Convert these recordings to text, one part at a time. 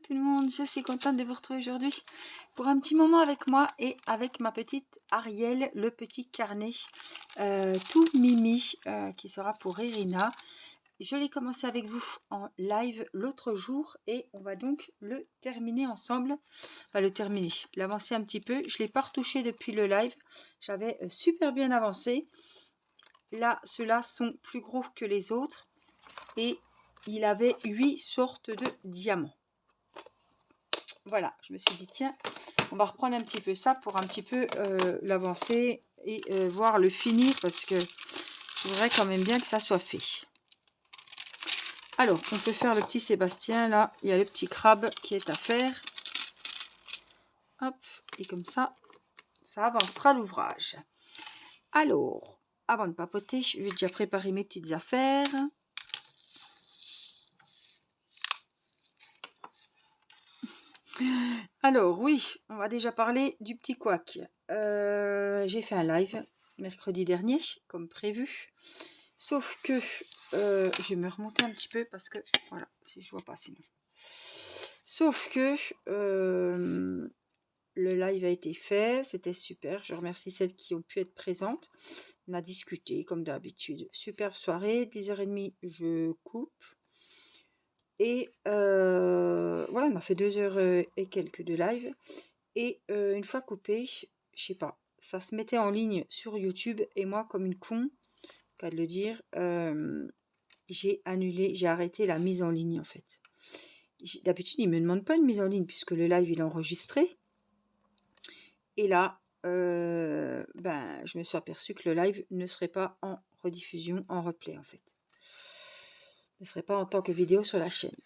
tout le monde, je suis contente de vous retrouver aujourd'hui pour un petit moment avec moi et avec ma petite Ariel, le petit carnet tout mimi qui sera pour Irina. Je l'ai commencé avec vous en live l'autre jour et on va donc le terminer ensemble. Enfin le terminer, l'avancer un petit peu. Je ne l'ai pas retouché depuis le live, j'avais super bien avancé. Là, ceux-là sont plus gros que les autres et il avait 8 sortes de diamants. Voilà, je me suis dit, tiens, on va reprendre un petit peu ça pour un petit peu l'avancer et voir le finir parce que je voudrais quand même bien que ça soit fait. Alors, on peut faire le petit Sébastien, là, il y a le petit crabe qui est à faire. Hop, et comme ça, ça avancera l'ouvrage. Alors, avant de papoter, je vais déjà préparer mes petites affaires. Alors oui, on va déjà parler du petit couac. J'ai fait un live mercredi dernier, comme prévu. Sauf que, je vais me remonter un petit peu parce que, voilà, si je vois pas sinon. Sauf que, le live a été fait, c'était super. Je remercie celles qui ont pu être présentes. On a discuté comme d'habitude. Superbe soirée, 10h30, je coupe. Et voilà, on a fait 2 heures et quelques de live. Et une fois coupé, je sais pas, ça se mettait en ligne sur YouTube. Et moi, comme une con, qu'à de le dire, j'ai arrêté la mise en ligne en fait. D'habitude, il ne me demande pas une mise en ligne puisque le live il est enregistré. Et là, je me suis aperçue que le live ne serait pas en rediffusion, en replay en fait. Ne serait pas en tant que vidéo sur la chaîne.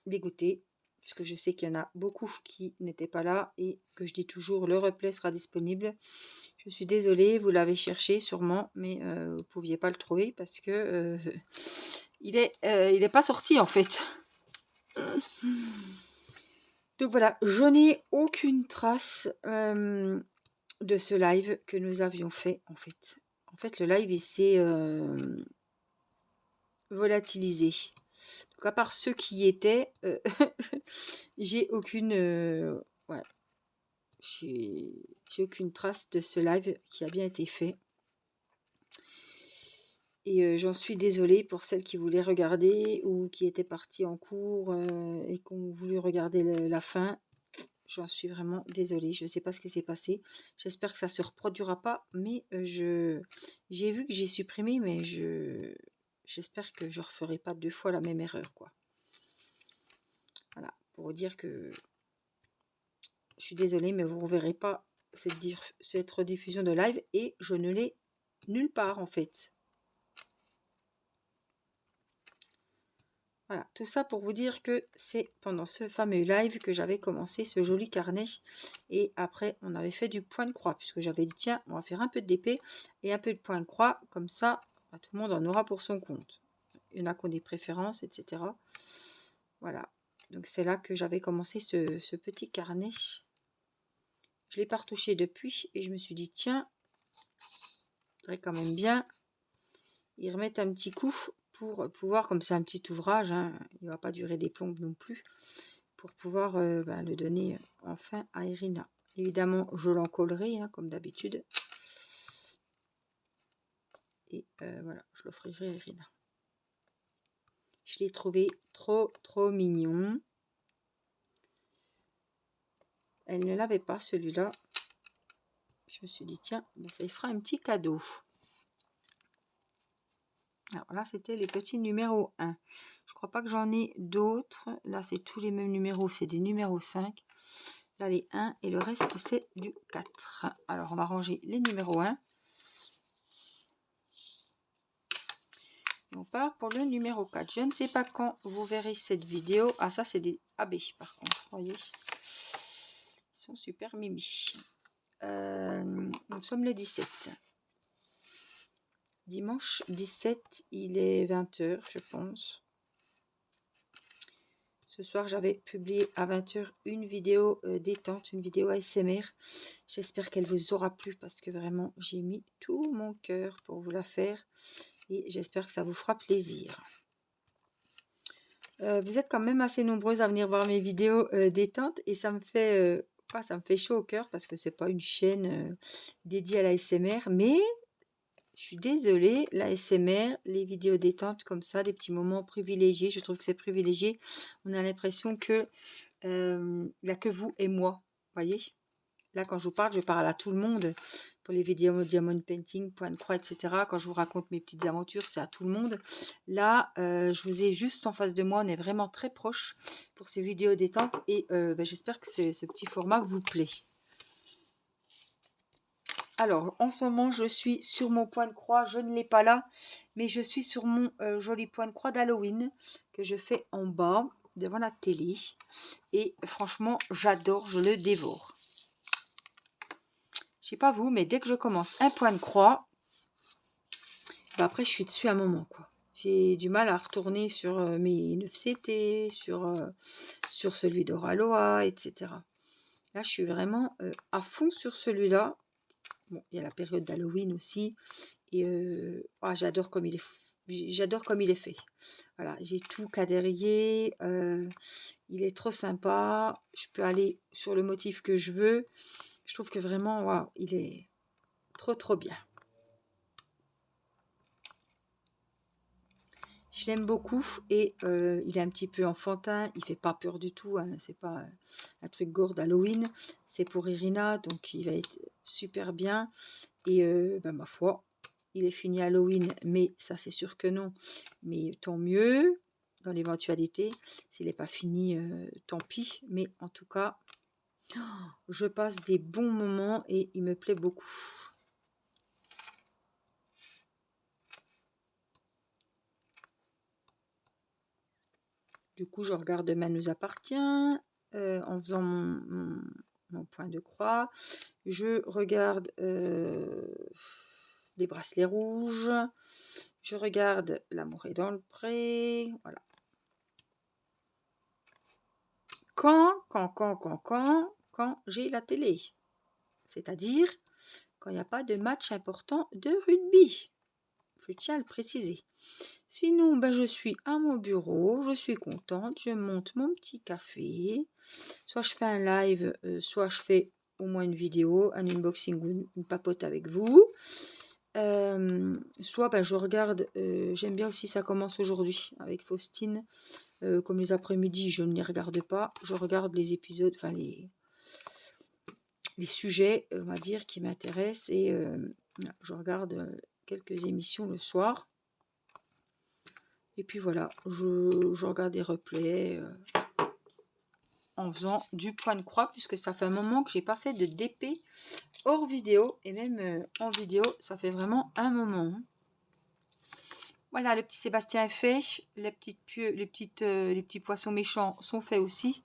Dégoûtée, puisque je sais qu'il y en a beaucoup qui n'étaient pas là et que je dis toujours le replay sera disponible. Je suis désolée, vous l'avez cherché sûrement, mais vous ne pouviez pas le trouver parce que il est pas sorti en fait. Donc voilà, je n'ai aucune trace de ce live que nous avions fait en fait. En fait, le live il s'est volatilisé. Donc à part ceux qui y étaient, j'ai aucune ouais, j'ai aucune trace de ce live qui a bien été fait. Et j'en suis désolée pour celles qui voulaient regarder ou qui étaient parties en cours et qui ont voulu regarder la fin. J'en suis vraiment désolée. Je ne sais pas ce qui s'est passé. J'espère que ça ne se reproduira pas. Mais j'ai vu que j'ai supprimé, mais j'espère que je ne referai pas 2 fois la même erreur, quoi. Voilà, pour vous dire que je suis désolée, mais vous ne reverrez pas cette rediffusion de live et je ne l'ai nulle part en fait. Voilà, tout ça pour vous dire que c'est pendant ce fameux live que j'avais commencé ce joli carnet. Et après, on avait fait du point de croix, puisque j'avais dit, tiens, on va faire un peu d'épée et un peu de point de croix. Comme ça, tout le monde en aura pour son compte. Il y en a qui ont des préférences, etc. Voilà, donc c'est là que j'avais commencé ce petit carnet. Je ne l'ai pas retouché depuis et je me suis dit, tiens, il faudrait quand même bien y remettre un petit coup pour pouvoir, comme c'est un petit ouvrage, hein, il ne va pas durer des plombes non plus, pour pouvoir le donner enfin à Irina. Évidemment, je l'encollerai, hein, comme d'habitude. Et voilà, je l'offrirai à Irina. Je l'ai trouvé trop mignon. Elle ne l'avait pas, celui-là. Je me suis dit, tiens, ça y fera un petit cadeau. Alors là, c'était les petits numéros 1. Je crois pas que j'en ai d'autres. Là, c'est tous les mêmes numéros. C'est des numéros 5. Là, les 1 et le reste, c'est du 4. Alors, on va ranger les numéros 1. On part pour le numéro 4. Je ne sais pas quand vous verrez cette vidéo. Ah, ça, c'est des AB, par contre. Vous voyez, ils sont super mimi. Nous sommes le 17. Dimanche 17, il est 20h, je pense. Ce soir, j'avais publié à 20h une vidéo détente, une vidéo ASMR. J'espère qu'elle vous aura plu parce que vraiment, j'ai mis tout mon cœur pour vous la faire. Et j'espère que ça vous fera plaisir. Vous êtes quand même assez nombreuses à venir voir mes vidéos détente et ça me fait chaud au cœur parce que c'est pas une chaîne dédiée à la SMR, mais je suis désolée, la SMR, les vidéos détente comme ça, des petits moments privilégiés, je trouve que c'est privilégié. On a l'impression que il n'y a que vous et moi, voyez. Là, quand je parle à tout le monde. Pour les vidéos diamond painting, point de croix, etc. Quand je vous raconte mes petites aventures, c'est à tout le monde. Là, je vous ai juste en face de moi. On est vraiment très proche pour ces vidéos détente. Et j'espère que ce petit format vous plaît. Alors, en ce moment, je suis sur mon point de croix. Je ne l'ai pas là, mais je suis sur mon joli point de croix d'Halloween que je fais en bas, devant la télé. Et franchement, j'adore, je le dévore. Je sais pas vous, mais dès que je commence un point de croix, après je suis dessus un moment, quoi. J'ai du mal à retourner sur mes 9CT, sur celui d'Oraloa, etc. Là, je suis vraiment à fond sur celui-là. Bon, il y a la période d'Halloween aussi. Et j'adore comme il est j'adore comme il est fait. Voilà, j'ai tout quadrillé. Il est trop sympa. Je peux aller sur le motif que je veux. Je trouve que vraiment, waouh, il est trop bien. Je l'aime beaucoup et il est un petit peu enfantin, il fait pas peur du tout, hein, c'est pas un truc gore d'Halloween, c'est pour Irina, donc il va être super bien. Et ma foi, il est fini Halloween, mais ça c'est sûr que non. Mais tant mieux, dans l'éventualité, s'il n'est pas fini, tant pis. Mais en tout cas, je passe des bons moments et il me plaît beaucoup. Du coup, je regarde Demain nous appartient en faisant mon point de croix. Je regarde les bracelets rouges. Je regarde L'amour est dans le pré. Voilà. Quand j'ai la télé. C'est-à-dire quand il n'y a pas de match important de rugby. Je tiens à le préciser. Sinon, je suis à mon bureau, je suis contente, je monte mon petit café. Soit je fais un live, soit je fais au moins une vidéo, un unboxing ou une papote avec vous. Soit je regarde, j'aime bien aussi Ça commence aujourd'hui avec Faustine. Comme les après-midi, je ne les regarde pas. Je regarde les épisodes, enfin les sujets, on va dire, qui m'intéressent. Et je regarde quelques émissions le soir. Et puis voilà, je regarde des replays en faisant du point de croix, puisque ça fait un moment que j'ai pas fait de DP hors vidéo. Et même en vidéo, ça fait vraiment un moment. Voilà, le petit Sébastien est fait. Les petits poissons méchants sont faits aussi.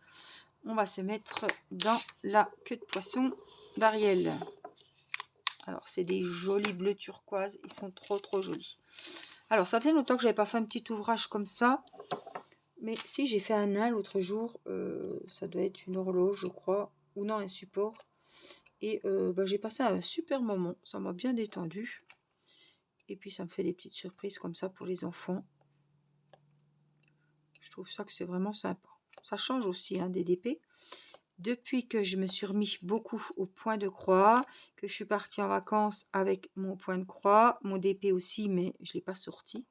On va se mettre dans la queue de poisson d'Ariel. Alors, c'est des jolis bleus turquoise. Ils sont trop jolis. Alors, ça fait longtemps que j'avais pas fait un petit ouvrage comme ça. Mais si, j'ai fait un nain l'autre jour. Ça doit être une horloge, je crois. Ou non, un support. Et j'ai passé un super moment. Ça m'a bien détendu. Et puis, ça me fait des petites surprises comme ça pour les enfants. Je trouve ça que c'est vraiment sympa. Ça change aussi des DP. Depuis que je me suis remis beaucoup au point de croix, que je suis partie en vacances avec mon point de croix, mon DP aussi, mais je ne l'ai pas sorti.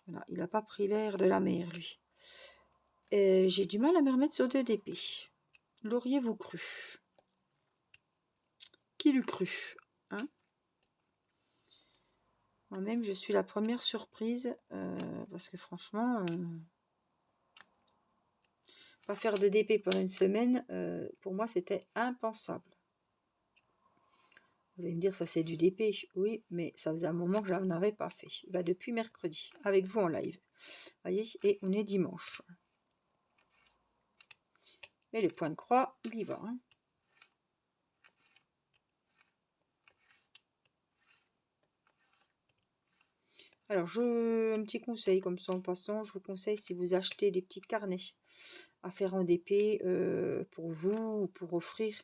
Voilà, il n'a pas pris l'air de la mer, lui. J'ai du mal à me remettre sur 2 DP. L'auriez-vous cru? Qui l'eût cru, hein? Moi-même, je suis la première surprise, parce que franchement, pas faire de DP pendant une semaine, pour moi, c'était impensable. Vous allez me dire, ça c'est du DP. Oui, mais ça faisait un moment que je n'en avais pas fait. Depuis mercredi, avec vous en live. Voyez, et on est dimanche. Mais le point de croix, il y va. Alors, un petit conseil comme ça en passant. Je vous conseille, si vous achetez des petits carnets à faire en DP pour vous ou pour offrir,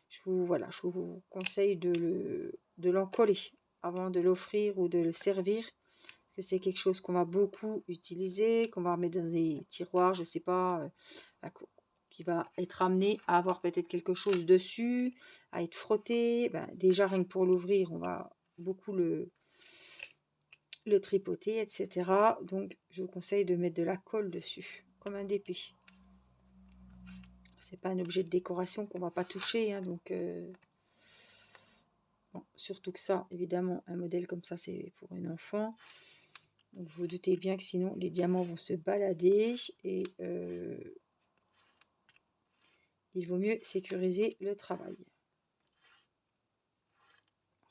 je vous conseille de l'encoller avant de l'offrir ou de le servir. que c'est quelque chose qu'on va beaucoup utiliser, qu'on va remettre dans des tiroirs, je sais pas, qui va être amené à avoir peut-être quelque chose dessus, à être frotté. Ben, déjà, rien que pour l'ouvrir, on va beaucoup le tripoter, etc. Donc, je vous conseille de mettre de la colle dessus, comme un DP. C'est pas un objet de décoration qu'on va pas toucher, hein, donc bon, surtout que ça, évidemment, un modèle comme ça, c'est pour un enfant. Donc vous vous doutez bien que sinon les diamants vont se balader et il vaut mieux sécuriser le travail.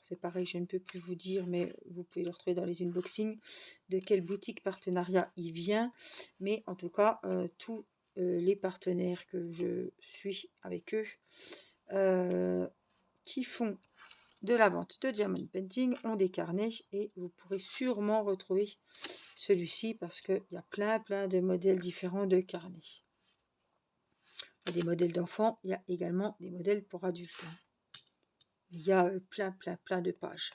C'est pareil, je ne peux plus vous dire, mais vous pouvez le retrouver dans les unboxings, de quelle boutique partenariat il vient. Mais en tout cas, tous les partenaires que je suis avec eux, qui font de la vente de diamond painting, ont des carnets et vous pourrez sûrement retrouver celui-ci parce qu'il y a plein de modèles différents de carnets. Il y a des modèles d'enfants, il y a également des modèles pour adultes. Il y a plein de pages.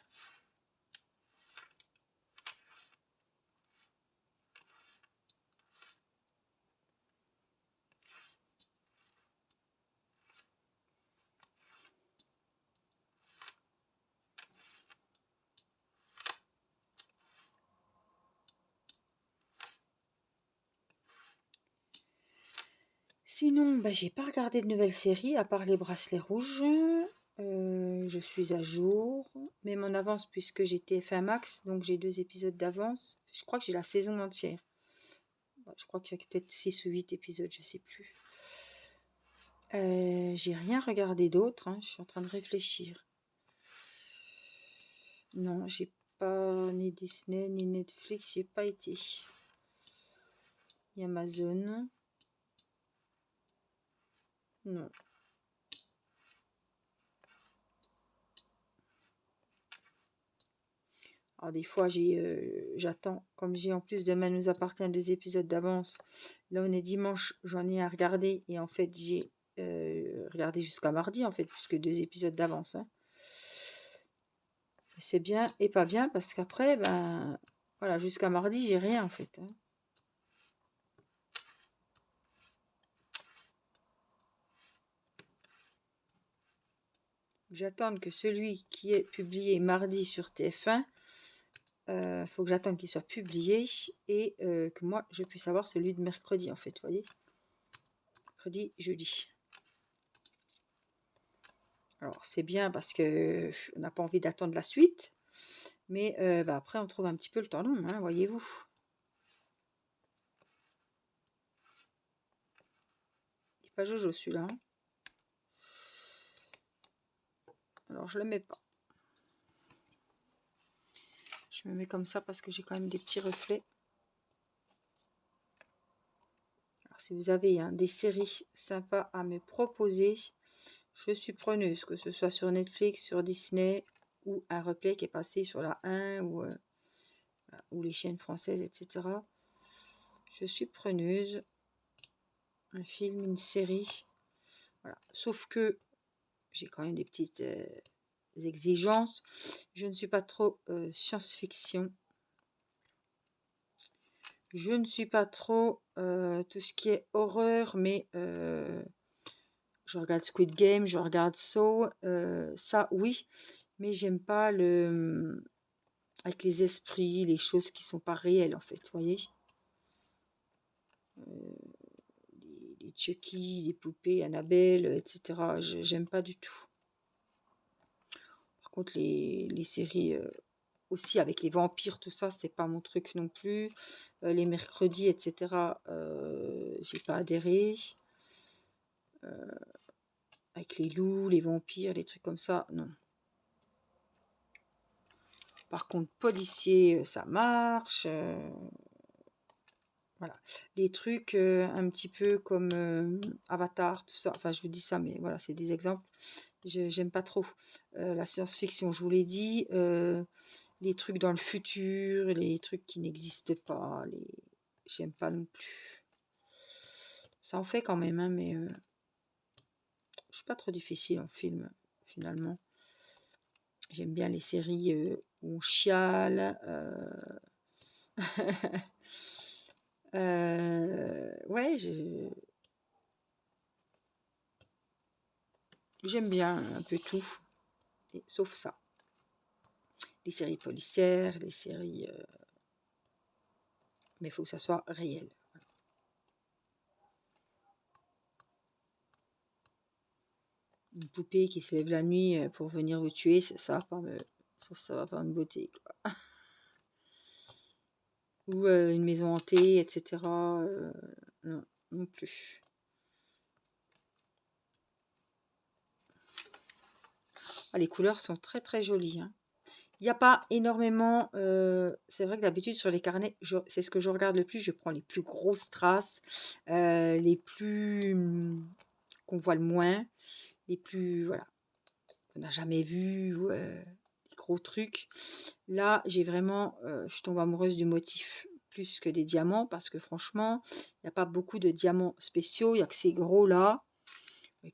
Sinon, bah, j'ai pas regardé de nouvelles séries à part les bracelets rouges. Je suis à jour, même en avance puisque j'ai TF1 Max, donc j'ai 2 épisodes d'avance. Je crois que j'ai la saison entière. Je crois qu'il y a peut-être 6 ou 8 épisodes, je sais plus. J'ai rien regardé d'autre, hein, je suis en train de réfléchir. Non, j'ai pas ni Disney ni Netflix, j'ai pas été. Ni Amazon. Non. Alors des fois j'attends, comme j'ai en plus Demain nous appartient 2 épisodes d'avance. Là on est dimanche, j'en ai à regarder et en fait j'ai regardé jusqu'à mardi en fait, puisque 2 épisodes d'avance. Hein. C'est bien et pas bien parce qu'après, ben voilà, jusqu'à mardi j'ai rien en fait. Hein. J'attends que celui qui est publié mardi sur TF1, faut que j'attende qu'il soit publié et que moi je puisse avoir celui de mercredi en fait, vous voyez. Mercredi, jeudi. Alors c'est bien parce que on n'a pas envie d'attendre la suite, mais bah, après on trouve un petit peu le temps long, hein, voyez-vous. Il n'est pas Jojo celui-là. Hein. Alors je le mets pas. Je me mets comme ça parce que j'ai quand même des petits reflets. Alors si vous avez hein, des séries sympas à me proposer, je suis preneuse, que ce soit sur Netflix, sur Disney ou un replay qui est passé sur la 1 ou les chaînes françaises, etc. Je suis preneuse. Un film, une série. Voilà. Sauf que j'ai quand même des petites exigences. Je ne suis pas trop science-fiction. Je ne suis pas trop tout ce qui est horreur, mais je regarde Squid Game, je regarde Saw, ça oui, mais j'aime pas le avec les esprits, les choses qui sont pas réelles en fait, vous voyez. Les Chucky, les poupées, Annabelle, etc. J'aime pas du tout. Par contre, les séries aussi avec les vampires, tout ça, c'est pas mon truc non plus. Les mercredis, etc. J'ai pas adhéré. Avec les loups, les vampires, les trucs comme ça, non. Par contre, policier, ça marche. Voilà. Les trucs un petit peu comme Avatar, tout ça. Enfin, je vous dis ça, mais voilà, c'est des exemples. J'aime pas trop. La science-fiction, je vous l'ai dit. Les trucs dans le futur, les trucs qui n'existent pas. J'aime pas non plus. Ça en fait quand même, hein, mais je suis pas trop difficile en film, finalement. J'aime bien les séries où on chiale. Ouais, j'aime bien un peu tout, sauf ça. Les séries policières, les séries... mais il faut que ça soit réel. Une poupée qui se lève la nuit pour venir vous tuer, ça va pas me botter, quoi. Ou une maison hantée, etc. Non, non plus. Ah, les couleurs sont très très jolies, hein. Il n'y a pas énormément, c'est vrai que d'habitude sur les carnets, c'est ce que je regarde le plus, je prends les plus grosses traces, les plus qu'on voit le moins, les plus, voilà, qu'on n'a jamais vu, les gros trucs. Là, j'ai vraiment, je tombe amoureuse du motif plus que des diamants, parce que franchement, il n'y a pas beaucoup de diamants spéciaux, il n'y a que ces gros là,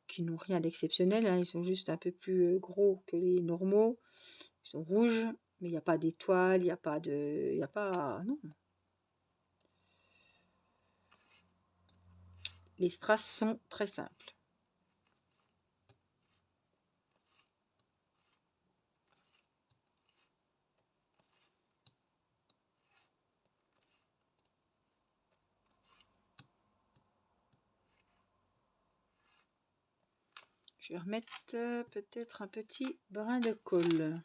qui n'ont rien d'exceptionnel, hein, ils sont juste un peu plus gros que les normaux. Ils sont rouges, mais il n'y a pas d'étoiles, il n'y a pas de... Il n'y a pas... Non. Les strass sont très simples. Je vais remettre peut-être un petit brin de colle.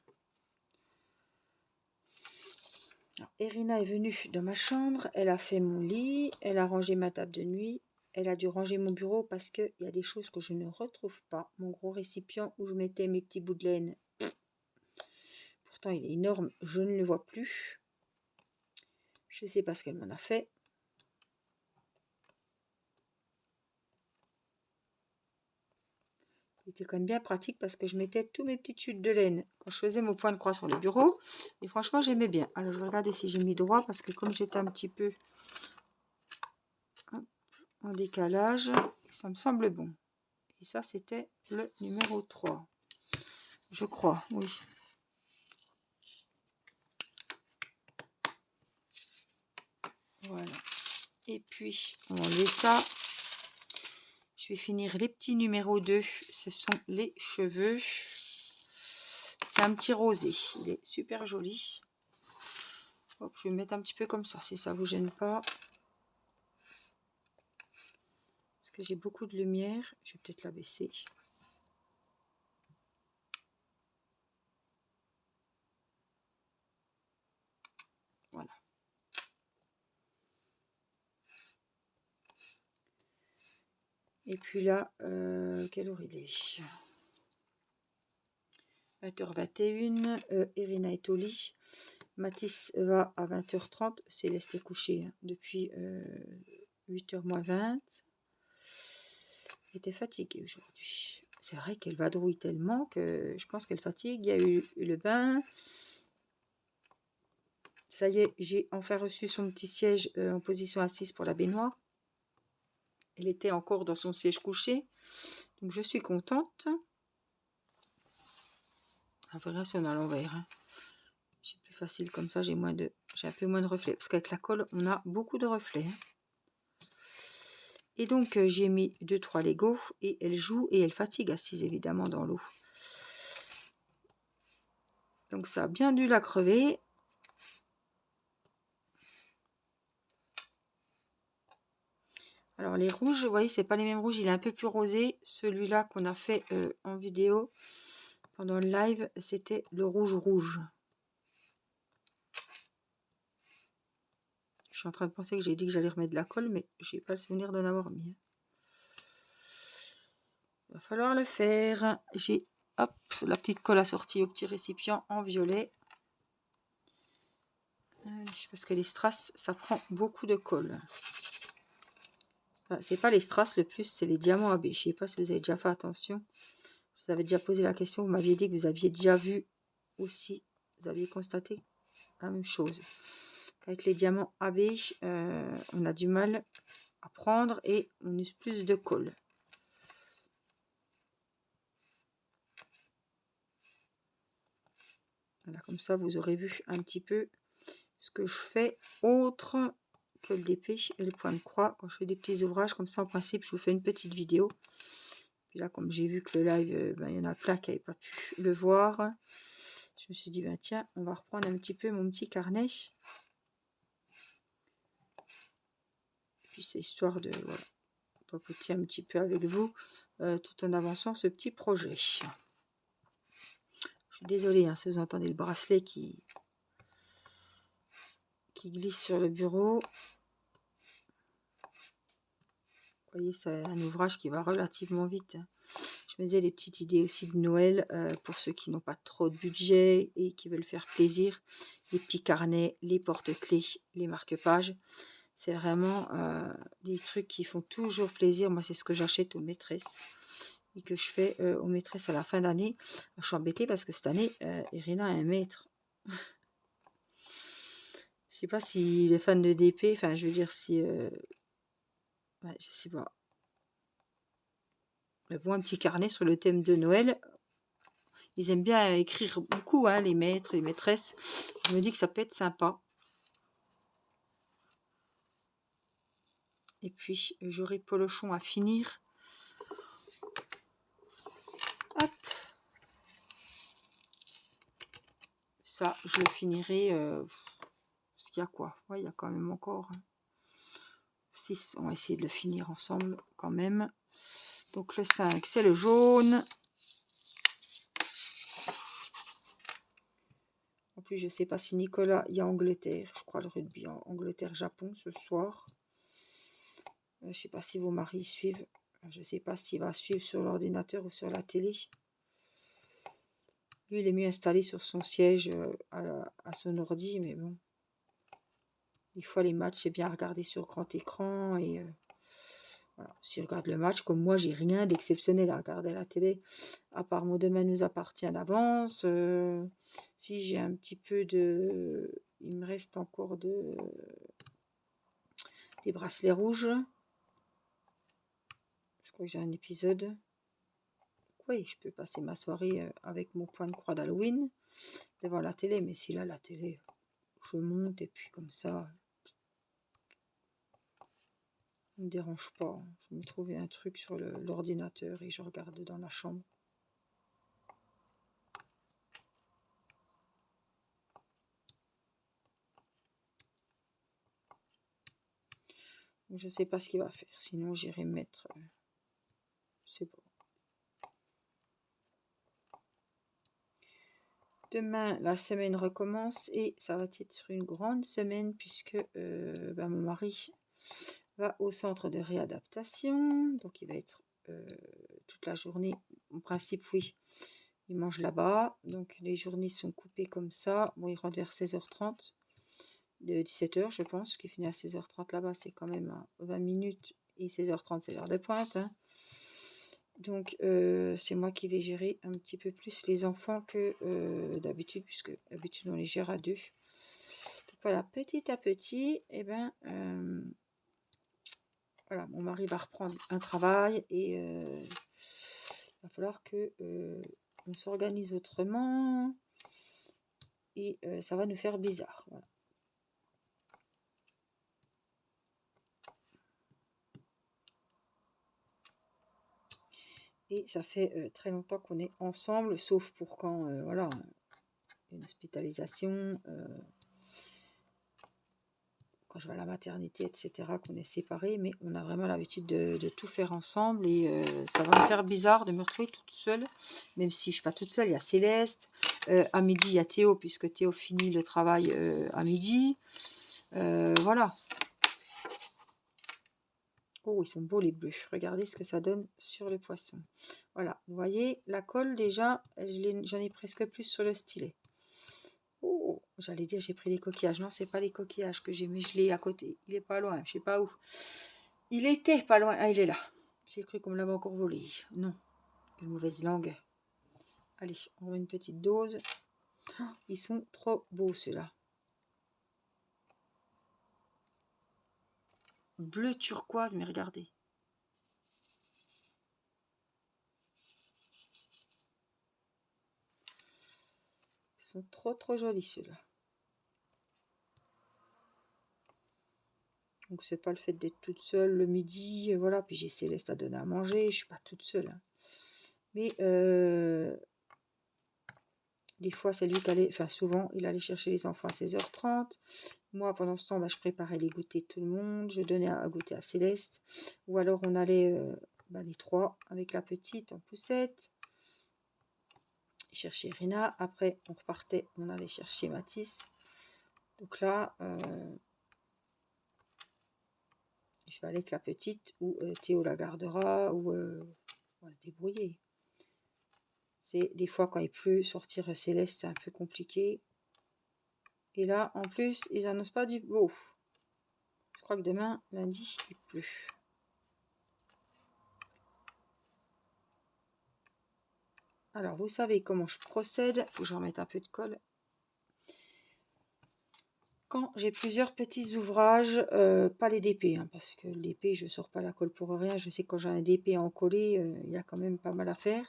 Alors, Irina est venue dans ma chambre, elle a fait mon lit, elle a rangé ma table de nuit, elle a dû ranger mon bureau parce qu'il y a des choses que je ne retrouve pas. Mon gros récipient où je mettais mes petits bouts de laine, pourtant il est énorme, je ne le vois plus. Je ne sais pas ce qu'elle m'en a fait. C'était quand même bien pratique parce que je mettais tous mes petites chutes de laine quand je faisais mon point de croix sur le bureau. Et franchement, j'aimais bien. Alors, je vais regarder si j'ai mis droit parce que comme j'étais un petit peu en décalage, ça me semble bon. Et ça, c'était le numéro 3. Je crois, oui. Voilà. Et puis, on va enlever ça. Je vais finir les petits numéros 2. Ce sont les cheveux. C'est un petit rosé. Il est super joli. Hop, je vais mettre un petit peu comme ça, si ça vous gêne pas. Parce que j'ai beaucoup de lumière. Je vais peut-être la baisser. Voilà. Et puis là, quelle heure il est? 20h21. Irina est au lit. Mathis va à 20h30. Céleste est couchée depuis 8h moins 20. Elle était fatiguée aujourd'hui. C'est vrai qu'elle vadrouille tellement que je pense qu'elle fatigue. Il y a eu le bain. Ça y est, j'ai enfin reçu son petit siège en position assise pour la baignoire. Elle était encore dans son siège couché. Donc je suis contente. Ça verra si on est à l'envers. Hein. C'est plus facile comme ça, j'ai un peu moins de reflets. Parce qu'avec la colle, on a beaucoup de reflets. Hein. Et donc, j'ai mis 2-3 Lego et elle joue et elle fatigue assise évidemment dans l'eau. Donc, ça a bien dû la crever. Alors, les rouges, vous voyez, c'est pas les mêmes rouges. Il est un peu plus rosé. Celui-là qu'on a fait en vidéo pendant le live, c'était le rouge. Je suis en train de penser que j'ai dit que j'allais remettre de la colle, mais j'ai pas le souvenir d'en avoir mis. Il va falloir le faire. J'ai hop, la petite colle assortie au petit récipient en violet. Parce que les strass, ça prend beaucoup de colle. Enfin, c'est pas les strass le plus, c'est les diamants AB. Je sais pas si vous avez déjà fait attention. Je vous avais déjà posé la question. Vous m'aviez dit que vous aviez déjà vu aussi. Vous aviez constaté la même chose. Avec les diamants AB, on a du mal à prendre et on use plus de colle. Voilà, comme ça, vous aurez vu un petit peu ce que je fais autre que le DP et le point de croix. Quand je fais des petits ouvrages comme ça, en principe, je vous fais une petite vidéo. Puis là, comme j'ai vu que le live, il y en a plein qui n'avaient pas pu le voir, je me suis dit, ben, tiens, on va reprendre un petit peu mon petit carnet. Puis c'est histoire de voilà, papoter un petit peu avec vous tout en avançant ce petit projet. Je suis désolée, hein, si vous entendez le bracelet qui glisse sur le bureau. Vous voyez, c'est un ouvrage qui va relativement vite. Je me disais des petites idées aussi de Noël pour ceux qui n'ont pas trop de budget et qui veulent faire plaisir. Les petits carnets, les porte-clés, les marque-pages. C'est vraiment des trucs qui font toujours plaisir. Moi, c'est ce que j'achète aux maîtresses et que je fais aux maîtresses à la fin d'année. Je suis embêtée parce que cette année, Irina a un maître. Je sais pas si les fans de DP, enfin, je veux dire si... ouais, je sais pas. Mais bon, un petit carnet sur le thème de Noël. Ils aiment bien écrire beaucoup, hein, les maîtres, les maîtresses. Je me dis que ça peut être sympa. Et puis, j'aurai Polochon à finir. Hop. Ça, je le finirai... parce qu'il y a quoi? Ouais, il y a quand même encore 6. On va essayer de le finir ensemble quand même. Donc, le 5, c'est le jaune. En plus, je ne sais pas si Nicolas, il y a Angleterre. Je crois le rugby en Angleterre-Japon ce soir. Je ne sais pas si vos maris suivent. Je ne sais pas s'il va suivre sur l'ordinateur ou sur la télé. Lui, il est mieux installé sur son siège à son ordi, mais bon. Des fois, les matchs, c'est bien regarder sur grand écran. Et voilà. S'il regarde le match, comme moi, j'ai rien d'exceptionnel à regarder à la télé. À part Mon Demain nous appartient d'avance. Si j'ai un petit peu de... Il me reste encore des bracelets rouges. Je crois que j'ai un épisode. Oui, je peux passer ma soirée avec mon point de croix d'Halloween devant la télé. Mais si là, la télé, je monte et puis comme ça, ça ne me dérange pas. Je me trouvais un truc sur l'ordinateur et je regarde dans la chambre. Je ne sais pas ce qu'il va faire. Sinon, j'irai mettre... je sais pas. Demain, la semaine recommence et ça va être une grande semaine puisque mon mari va au centre de réadaptation. Donc, il va être toute la journée. En principe, oui, il mange là-bas. Donc, les journées sont coupées comme ça. Bon, il rentre vers 16h30, de 17h, je pense, qu'il finit à 16h30 là-bas. C'est quand même 20 minutes et 16h30, c'est l'heure de pointe. Hein. Donc, c'est moi qui vais gérer un petit peu plus les enfants que d'habitude, puisque d'habitude, on les gère à 2. Donc, voilà, petit à petit, voilà, mon mari va reprendre un travail et il va falloir que on s'organise autrement et ça va nous faire bizarre. Voilà. Et ça fait très longtemps qu'on est ensemble, sauf pour quand, voilà, une hospitalisation, quand je vais à la maternité, etc., qu'on est séparés, mais on a vraiment l'habitude de tout faire ensemble et ça va me faire bizarre de me retrouver toute seule, même si je ne suis pas toute seule, il y a Céleste, à midi il y a Théo, puisque Théo finit le travail à midi, voilà. Oh, ils sont beaux les bleus, regardez ce que ça donne sur le poisson. Voilà, vous voyez, la colle déjà, j'en ai presque plus sur le stylet. Oh, j'allais dire j'ai pris les coquillages. Non, c'est pas les coquillages que j'ai mis, je l'ai à côté. Il est pas loin, je sais pas où. Il était pas loin. Ah, il est là. J'ai cru qu'on me l'avait encore volé. Non, quelle mauvaise langue. Allez, on met une petite dose. Oh, ils sont trop beaux ceux-là. Bleu turquoise, mais regardez. Ils sont trop jolis ceux-là. Donc c'est pas le fait d'être toute seule le midi, voilà. Puis j'ai Céleste à donner à manger, je suis pas toute seule, hein. Mais des fois c'est lui qui allait, enfin souvent il allait chercher les enfants à 16h30. Moi pendant ce temps, bah, je préparais les goûters de tout le monde, je donnais à goûter à Céleste. Ou alors on allait les trois avec la petite en poussette chercher Rina. Après on repartait, on allait chercher Mathis. Donc là je vais aller avec la petite, ou Théo la gardera, ou on va se débrouiller. C'est des fois quand il pleut, sortir Céleste, c'est un peu compliqué. Et là, en plus, ils annoncent pas du beau. Je crois que demain, lundi, il pleut. Alors, vous savez comment je procède. Faut que j'en mette un peu de colle. Quand j'ai plusieurs petits ouvrages, pas les DP, hein, parce que les DP, je sors pas la colle pour rien. Je sais que quand j'ai un DP à en coller, il y a quand même pas mal à faire.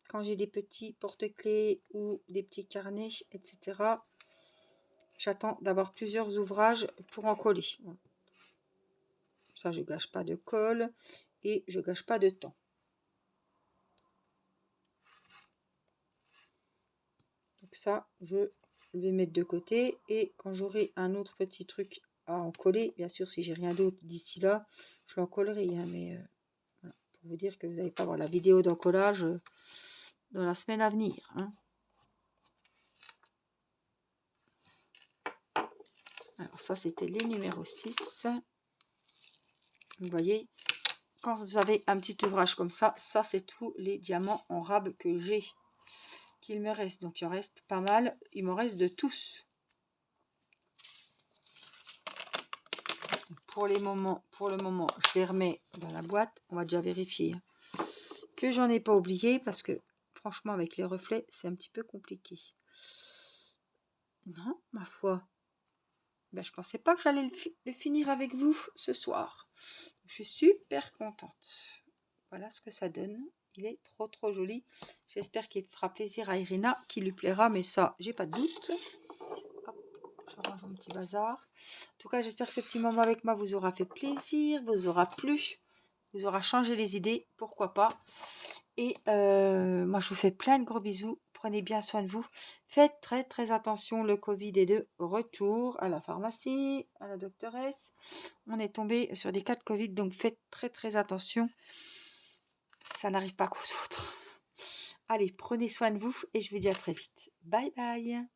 Quand j'ai des petits porte-clés ou des petits carnets, etc., j'attends d'avoir plusieurs ouvrages pour en coller. Ça, je gâche pas de colle et je gâche pas de temps. Donc ça, je vais mettre de côté. Et quand j'aurai un autre petit truc à en coller, bien sûr, si j'ai rien d'autre d'ici là, je l'en collerai. Hein, mais voilà, pour vous dire que vous n'allez pas voir la vidéo d'encollage dans la semaine à venir. Hein. Alors ça, c'était les numéros 6. Vous voyez, quand vous avez un petit ouvrage comme ça, ça c'est tous les diamants en rab que j'ai, qu'il me reste. Donc il en reste pas mal, il m'en reste de tous. Pour le moment, je les remets dans la boîte. On va déjà vérifier que j'en ai pas oublié, parce que franchement avec les reflets c'est un petit peu compliqué. Non, ma foi, ben, je pensais pas que j'allais le finir avec vous ce soir. Je suis super contente. Voilà ce que ça donne. Il est trop joli. J'espère qu'il fera plaisir à Irina, qu'il lui plaira, mais ça j'ai pas de doute. Hop, je range mon petit bazar. En tout cas, j'espère que ce petit moment avec moi vous aura fait plaisir, vous aura plu, vous aura changé les idées, pourquoi pas. Et moi, je vous fais plein de gros bisous. Prenez bien soin de vous. Faites très attention. Le Covid est de retour à la pharmacie, à la doctoresse. On est tombé sur des cas de Covid, donc faites très attention. Ça n'arrive pas qu'aux autres. Allez, prenez soin de vous et je vous dis à très vite. Bye bye.